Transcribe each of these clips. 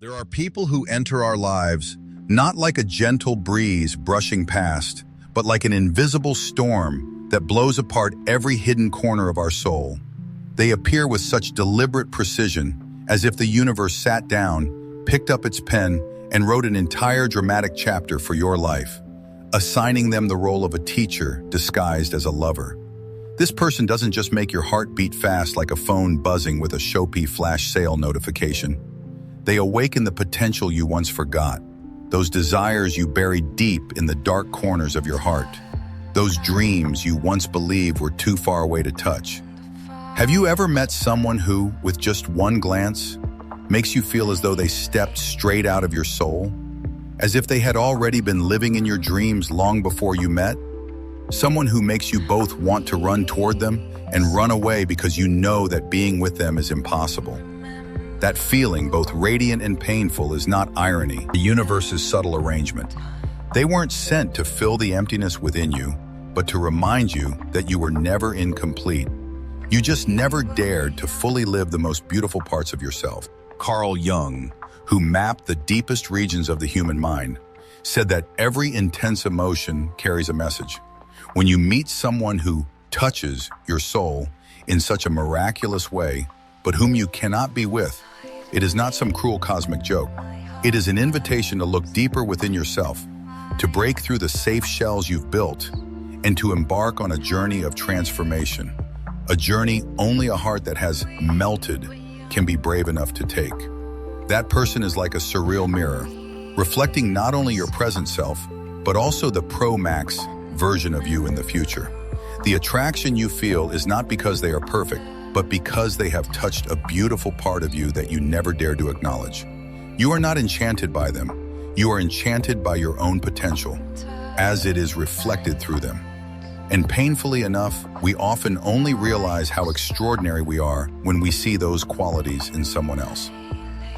There are people who enter our lives not like a gentle breeze brushing past, but like an invisible storm that blows apart every hidden corner of our soul. They appear with such deliberate precision, as if the universe sat down, picked up its pen, and wrote an entire dramatic chapter for your life, assigning them the role of a teacher disguised as a lover. This person doesn't just make your heart beat fast like a phone buzzing with a Shopee flash sale notification. They awaken the potential you once forgot, those desires you buried deep in the dark corners of your heart, those dreams you once believed were too far away to touch. Have you ever met someone who, with just one glance, makes you feel as though they stepped straight out of your soul? As if they had already been living in your dreams long before you met? Someone who makes you both want to run toward them and run away because you know that being with them is impossible. That feeling, both radiant and painful, is not irony, the universe's subtle arrangement. They weren't sent to fill the emptiness within you, but to remind you that you were never incomplete. You just never dared to fully live the most beautiful parts of yourself. Carl Jung, who mapped the deepest regions of the human mind, said that every intense emotion carries a message. When you meet someone who touches your soul in such a miraculous way, but whom you cannot be with, it is not some cruel cosmic joke. It is an invitation to look deeper within yourself, to break through the safe shells you've built, and to embark on a journey of transformation. A journey only a heart that has melted can be brave enough to take. That person is like a surreal mirror, reflecting not only your present self, but also the pro-max version of you in the future. The attraction you feel is not because they are perfect, but because they have touched a beautiful part of you that you never dared to acknowledge. You are not enchanted by them. You are enchanted by your own potential, as it is reflected through them. And painfully enough, we often only realize how extraordinary we are when we see those qualities in someone else.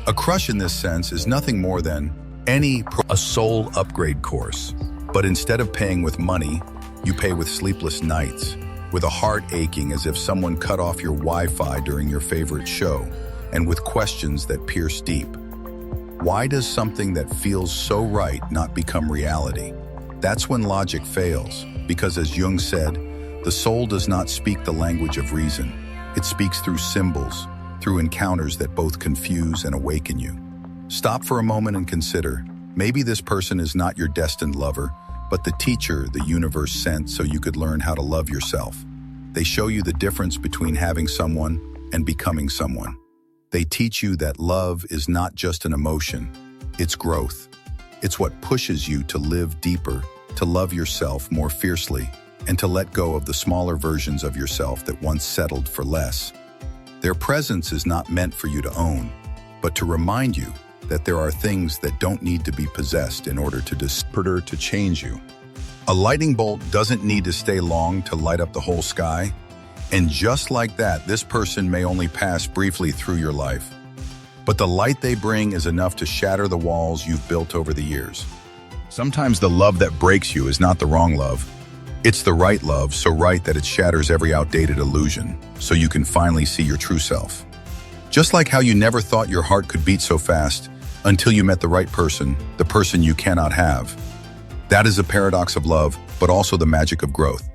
A crush in this sense is nothing more than a soul upgrade course. But instead of paying with money, you pay with sleepless nights, with a heart aching as if someone cut off your Wi-Fi during your favorite show, and with questions that pierce deep. Why does something that feels so right not become reality? That's when logic fails, because as Jung said, the soul does not speak the language of reason. It speaks through symbols, through encounters that both confuse and awaken you. Stop for a moment and consider, maybe this person is not your destined lover, but the teacher the universe sent so you could learn how to love yourself. They show you the difference between having someone and becoming someone. They teach you that love is not just an emotion, it's growth. It's what pushes you to live deeper, to love yourself more fiercely, and to let go of the smaller versions of yourself that once settled for less. Their presence is not meant for you to own, but to remind you that there are things that don't need to be possessed in order to change you. A lightning bolt doesn't need to stay long to light up the whole sky, and just like that, this person may only pass briefly through your life. But the light they bring is enough to shatter the walls you've built over the years. Sometimes the love that breaks you is not the wrong love. It's the right love, so right that it shatters every outdated illusion, so you can finally see your true self. Just like how you never thought your heart could beat so fast until you met the right person, the person you cannot have. That is a paradox of love, but also the magic of growth.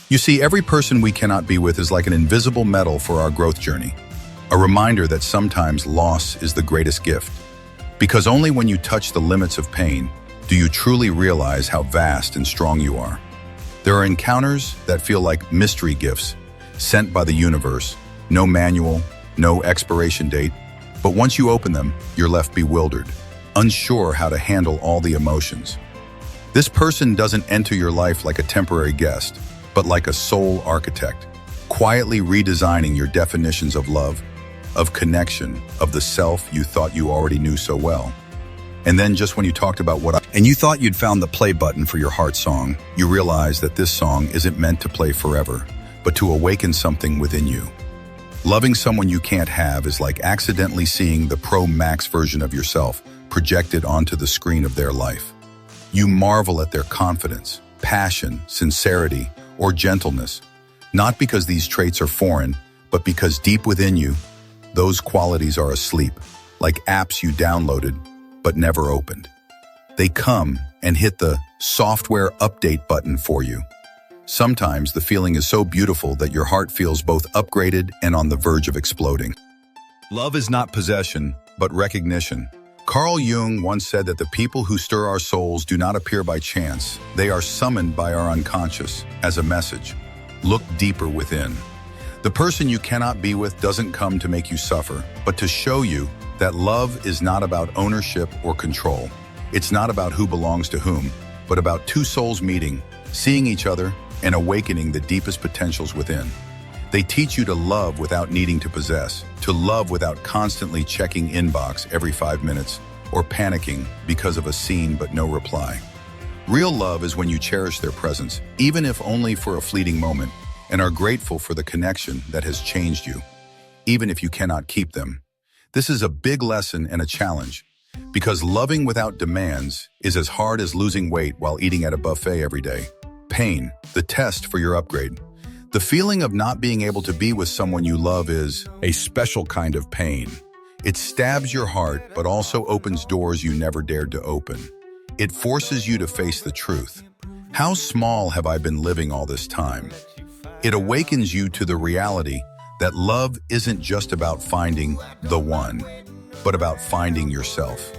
You see, every person we cannot be with is like an invisible medal for our growth journey. A reminder that sometimes loss is the greatest gift. Because only when you touch the limits of pain do you truly realize how vast and strong you are. There are encounters that feel like mystery gifts, sent by the universe, no manual, no expiration date, but once you open them, you're left bewildered, unsure how to handle all the emotions. This person doesn't enter your life like a temporary guest, but like a soul architect, quietly redesigning your definitions of love, of connection, of the self you thought you already knew so well. And then just when you talked about and you thought you'd found the play button for your heart song, you realize that this song isn't meant to play forever, but to awaken something within you. Loving someone you can't have is like accidentally seeing the pro-max version of yourself projected onto the screen of their life. You marvel at their confidence, passion, sincerity, or gentleness, not because these traits are foreign, but because deep within you, those qualities are asleep, like apps you downloaded but never opened. They come and hit the software update button for you. Sometimes the feeling is so beautiful that your heart feels both upgraded and on the verge of exploding. Love is not possession, but recognition. Carl Jung once said that the people who stir our souls do not appear by chance. They are summoned by our unconscious as a message. Look deeper within. The person you cannot be with doesn't come to make you suffer, but to show you that love is not about ownership or control. It's not about who belongs to whom, but about two souls meeting, seeing each other, and awakening the deepest potentials within. They teach you to love without needing to possess, to love without constantly checking inbox every 5 minutes or panicking because of a scene but no reply. Real love is when you cherish their presence, even if only for a fleeting moment, and are grateful for the connection that has changed you, even if you cannot keep them. This is a big lesson and a challenge, because loving without demands is as hard as losing weight while eating at a buffet every day. Pain, the test for your upgrade. The feeling of not being able to be with someone you love is a special kind of pain. It stabs your heart, but also opens doors you never dared to open. It forces you to face the truth. How small have I been living all this time? It awakens you to the reality that love isn't just about finding the one, but about finding yourself.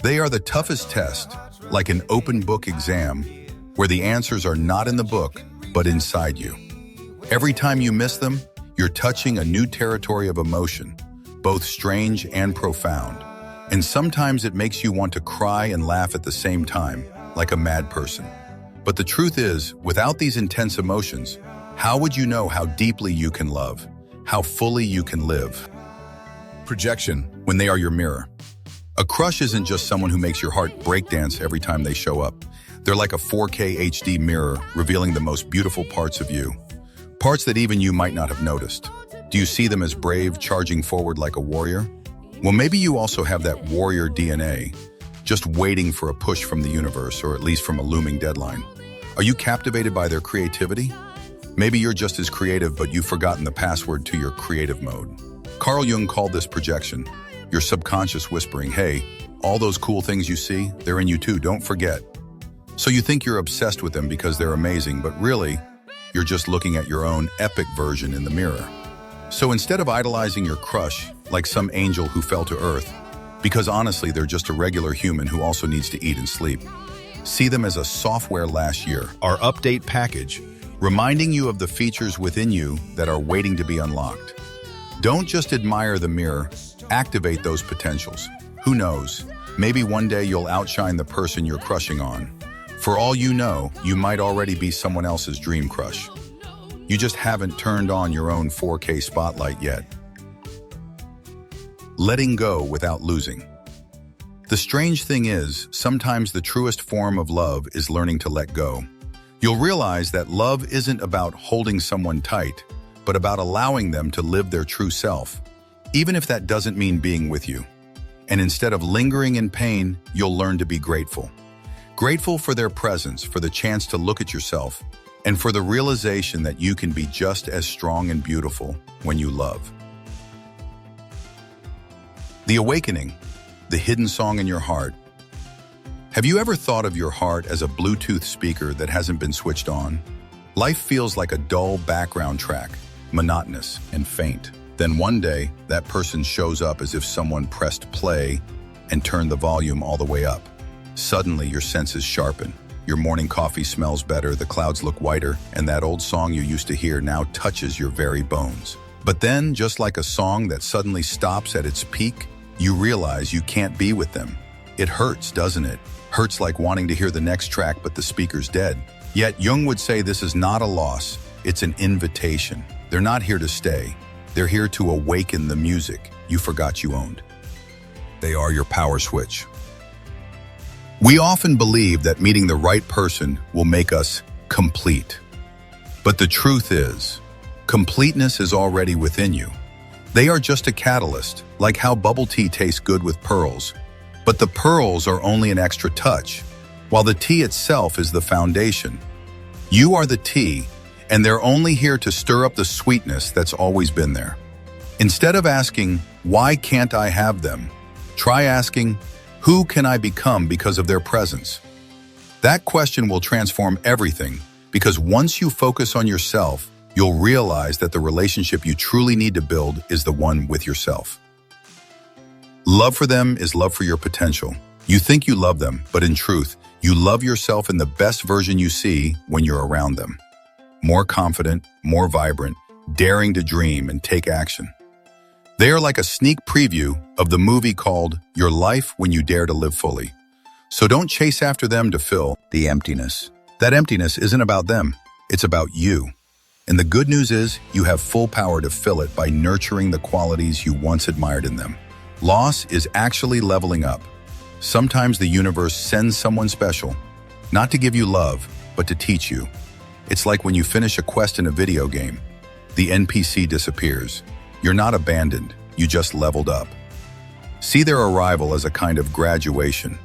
They are the toughest test, like an open book exam, where the answers are not in the book, but inside you. Every time you miss them, you're touching a new territory of emotion, both strange and profound. And sometimes it makes you want to cry and laugh at the same time, like a mad person. But the truth is, without these intense emotions, how would you know how deeply you can love, how fully you can live? Projection, when they are your mirror. A crush isn't just someone who makes your heart breakdance every time they show up. They're like a 4K HD mirror, revealing the most beautiful parts of you. Parts that even you might not have noticed. Do you see them as brave, charging forward like a warrior? Well, maybe you also have that warrior DNA, just waiting for a push from the universe, or at least from a looming deadline. Are you captivated by their creativity? Maybe you're just as creative, but you've forgotten the password to your creative mode. Carl Jung called this projection, your subconscious whispering, hey, all those cool things you see, they're in you too, don't forget. So you think you're obsessed with them because they're amazing, but really, you're just looking at your own epic version in the mirror. So instead of idolizing your crush like some angel who fell to earth, because honestly, they're just a regular human who also needs to eat and sleep, see them as a software last year, our update package, reminding you of the features within you that are waiting to be unlocked. Don't just admire the mirror, activate those potentials. Who knows, maybe one day you'll outshine the person you're crushing on. For all you know, you might already be someone else's dream crush. You just haven't turned on your own 4K spotlight yet. Letting go without losing. The strange thing is, sometimes the truest form of love is learning to let go. You'll realize that love isn't about holding someone tight, but about allowing them to live their true self, even if that doesn't mean being with you. And instead of lingering in pain, you'll learn to be grateful. Grateful for their presence, for the chance to look at yourself, and for the realization that you can be just as strong and beautiful when you love. The awakening, the hidden song in your heart. Have you ever thought of your heart as a Bluetooth speaker that hasn't been switched on? Life feels like a dull background track, monotonous and faint. Then one day, that person shows up as if someone pressed play and turned the volume all the way up. Suddenly, your senses sharpen. Your morning coffee smells better, the clouds look whiter, and that old song you used to hear now touches your very bones. But then, just like a song that suddenly stops at its peak, you realize you can't be with them. It hurts, doesn't it? Hurts like wanting to hear the next track, but the speaker's dead. Yet Jung would say this is not a loss, it's an invitation. They're not here to stay. They're here to awaken the music you forgot you owned. They are your power switch. We often believe that meeting the right person will make us complete. But the truth is, completeness is already within you. They are just a catalyst, like how bubble tea tastes good with pearls. But the pearls are only an extra touch, while the tea itself is the foundation. You are the tea, and they're only here to stir up the sweetness that's always been there. Instead of asking, why can't I have them? Try asking, who can I become because of their presence? That question will transform everything, because once you focus on yourself, you'll realize that the relationship you truly need to build is the one with yourself. Love for them is love for your potential. You think you love them, but in truth, you love yourself in the best version you see when you're around them. More confident, more vibrant, daring to dream and take action. They are like a sneak preview of the movie called Your Life When You Dare to Live Fully. So don't chase after them to fill the emptiness. That emptiness isn't about them, it's about you. And the good news is you have full power to fill it by nurturing the qualities you once admired in them. Loss is actually leveling up. Sometimes the universe sends someone special, not to give you love, but to teach you. It's like when you finish a quest in a video game. The NPC disappears. You're not abandoned, you just leveled up. See their arrival as a kind of graduation.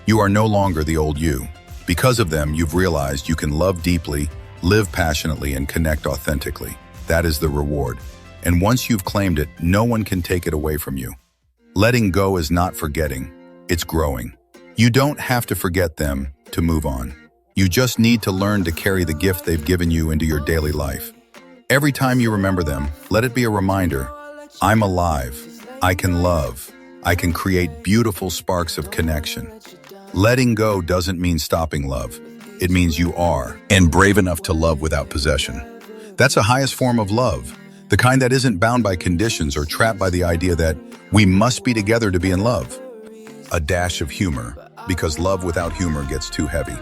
You are no longer the old you. Because of them, you've realized you can love deeply, live passionately, and connect authentically. That is the reward. And once you've claimed it, no one can take it away from you. Letting go is not forgetting, it's growing. You don't have to forget them to move on. You just need to learn to carry the gift they've given you into your daily life. Every time you remember them, let it be a reminder, I'm alive, I can love, I can create beautiful sparks of connection. Letting go doesn't mean stopping love. It means you are, and brave enough to love without possession. That's the highest form of love, the kind that isn't bound by conditions or trapped by the idea that we must be together to be in love. A dash of humor, because love without humor gets too heavy.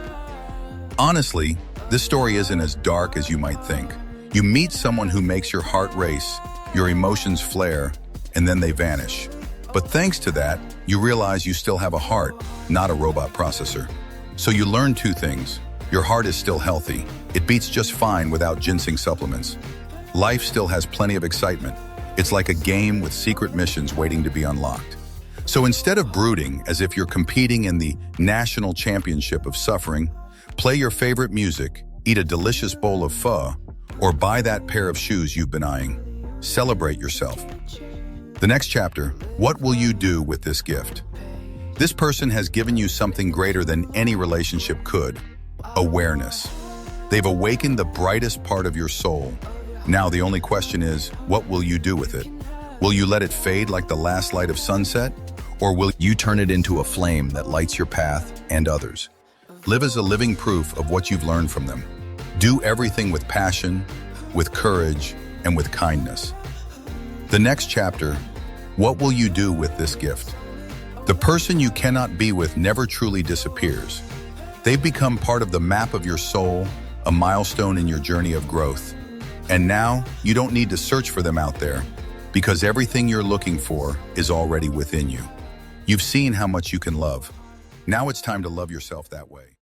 Honestly, this story isn't as dark as you might think. You meet someone who makes your heart race, your emotions flare, and then they vanish. But thanks to that, you realize you still have a heart, not a robot processor. So you learn two things. Your heart is still healthy. It beats just fine without ginseng supplements. Life still has plenty of excitement. It's like a game with secret missions waiting to be unlocked. So instead of brooding as if you're competing in the national championship of suffering, play your favorite music, eat a delicious bowl of pho, or buy that pair of shoes you've been eyeing. Celebrate yourself. The next chapter, what will you do with this gift? This person has given you something greater than any relationship could, awareness. They've awakened the brightest part of your soul. Now the only question is, what will you do with it? Will you let it fade like the last light of sunset? Or will you turn it into a flame that lights your path and others? Live as a living proof of what you've learned from them. Do everything with passion, with courage, and with kindness. The next chapter, what will you do with this gift? The person you cannot be with never truly disappears. They've become part of the map of your soul, a milestone in your journey of growth. And now, you don't need to search for them out there, because everything you're looking for is already within you. You've seen how much you can love. Now it's time to love yourself that way.